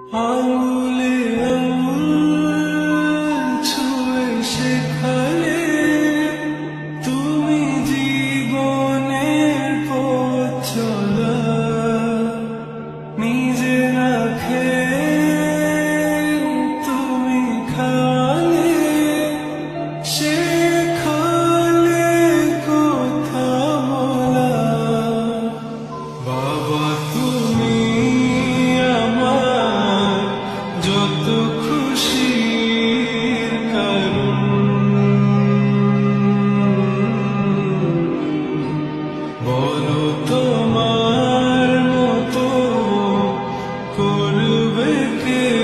আঙুলে আঙুল ছুঁয়ে শেখালে তুমি জীবনের পথ চলা নিজে না খেয়ে তুমি খালে শেখালে কথা বলা বাবা তুমি আমার যত খুশির কারণ বলো তোমার মতো করবে কে